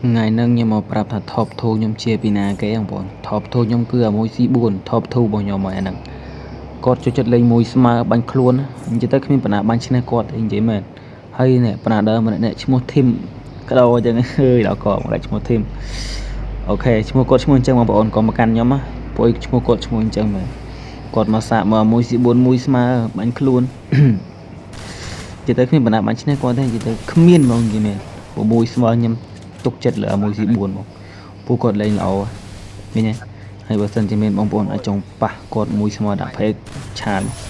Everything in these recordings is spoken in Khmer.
ngày nâng nhưng mà prap thật top thu nhom chia pina cái ông bọn top thu nhom cứ ở môi si buồn top thu bao nhiêu mọi nâng cột cho chất lên môi smart bánh khuôn chỉ tới khi mình bánh trên cột thì vậy mà hay nè bana đỡ mà nè chỉ một thêm cái đầu chẳng hơi đỏ cỏ lại chỉ một thêm ok chỉ một cột chỉ một chân mà bọn còn một căn nhóm á bôi chỉ một cột chỉ một chân mà cột mà sạ mà môi si buồn môi smart bánh khuôn chỉ tới khi mình bánh trên cột thì chỉ tới không miên mà gì mà bộ môi smart nhom tục chất là môi si buồn mà bộ cột lên lẩuนี่ไงให้បើសិនជាមានបងប្អូនអាចចង់ប៉ះគាត់មួយស្មើដាក់ពេក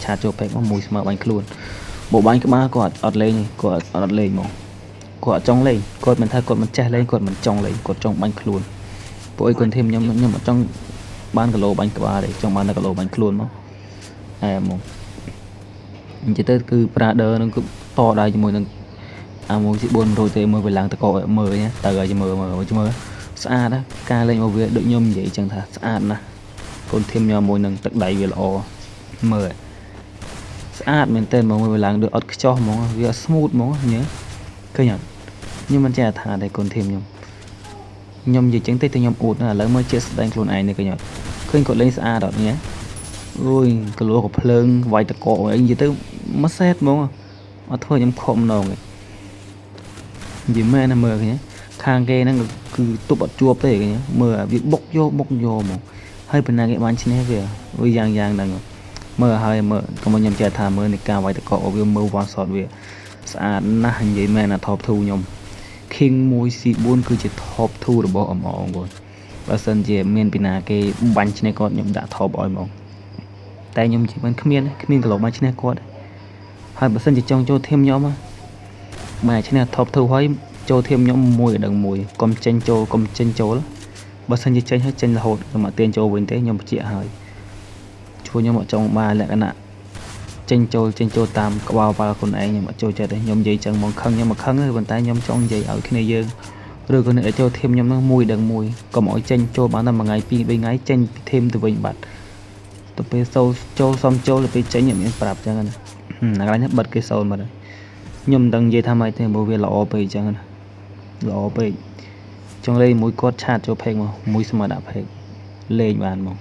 ឆាចូលពេកមកមួយស្មើបាញ់ខ្លួនបើបាញ់ក្បាលគាត់អត់លេងគាត់អត់លេងមកគាត់អត់ចង់លេងគាត់មិនថាគាត់មិនចេះលេងគាត់មិនចង់លេងគាត់ចង់បាញ់ខ្លួនពួកអីគាត់thêmខ្ញុំអត់ចង់បានគីឡូបាញ់ក្បាលទេចង់បានតែគីឡូបាញ់ខ្លួនមកអែមកអញ្ចឹងទៅគឺប្រាដឺនឹងគឺតដៃជាមួយនឹងអាមួយទី4រួចទេមើលវាឡើងតកមើលទៅឲ្យមើលស្អាតណាការលេងរបស់វាដូចខ្ញុំនិយាយចឹងថាស្អាតណាស់កូនធីមញ៉ាំមួយនឹងទឹកដៃវាល្អមើលស្អាតមែនតើមកវាឡើងដូចអត់ខ្ចោះហ្មងវា smooth ហ្មងញ៉ឹងឃើញអត់ខ្ញុំមិនចេះថាតែកូនធីមខ្ញុំនិយាយចឹងទេតែខ្ញុំអួតណាឥឡូវមើលជាស្ដែងខ្លួនឯងនេះឃើញអត់ឃើញគាត់លេងស្អាតអត់ញ៉ឹងអូយកលួក៏ភ្លើងវាយតកអីនិយាយទៅមកសេតហ្មងអត់ធ្វើខ្ញុំខំម្ដងទេនិយាយមែនណាមើលឃើញខាងគេហ្នឹងគឺទប់អត់ជួបទេឃើញមើលវាបុកយកមកហើយប៉ុណ្ណាគេបានឈ្នះវាយ៉ាងហ្នឹងមើលហើយមើលក៏ខ្ញុំចេះថាមើលនៃការវាយតកវាមើល one shot វាស្អាតណាស់និយាយមែនណា top 2ខ្ញុំ King 1 C4 គឺជា top 2របស់អមបងប្អូនបើសិនជាមានពីណាគេបាញ់ឈ្នះគាត់ខ្ញុំដាក់ top ឲ្យហ្មងតែខ្ញុំជិះមិនគ្មានកន្លោបាញ់ឈ្នះគាត់ហើយបើសិនជាចង់ចូលធីមខ្ញុំមកឈ្នះ top 2ហើយចូលធីមខ្ញុំមួយកណ្ដឹងមួយកុំចេញចូលបើសិនជាចេញហើយចេញរហូតមកទាញចូលវិញទេខ្ញុំបញ្ជាក់ហើយជួយខ្ញុំអត់ចង់បានលក្ខណៈចេញចូលតាមក្បាលបាល់ខ្លួនឯងខ្ញុំអត់ចូលចិត្តទេខ្ញុំនិយាយចឹងមកខឹងខ្ញុំមកខឹងទេប៉ុន្តែខ្ញុំចង់និយាយឲ្យគ្នាយើងឬក៏អ្នកចូលធីមខ្ញុំនឹងមួយកណ្ដឹងមួយកុំឲ្យចេញចូលបានតែមួយថ្ងៃពីរ3ថ្ងៃចេញពីធីមទៅវិញបាត់ទៅពេលចូលសុំចូលទៅពេលចេញខ្ញុំមានប្រាប់ចឹងណាថ្ងៃនេះបិទគេសូនបាត់ហើយខ្ញុំមិនដឹងនិយាយថាម៉េចទេព្រោះវាល្អពេកចឹងណាល្អពេកចង់លេងមួយគាត់ឆាតចូលពេកមកមួយស្មើដាក់ពេកលេងបានមក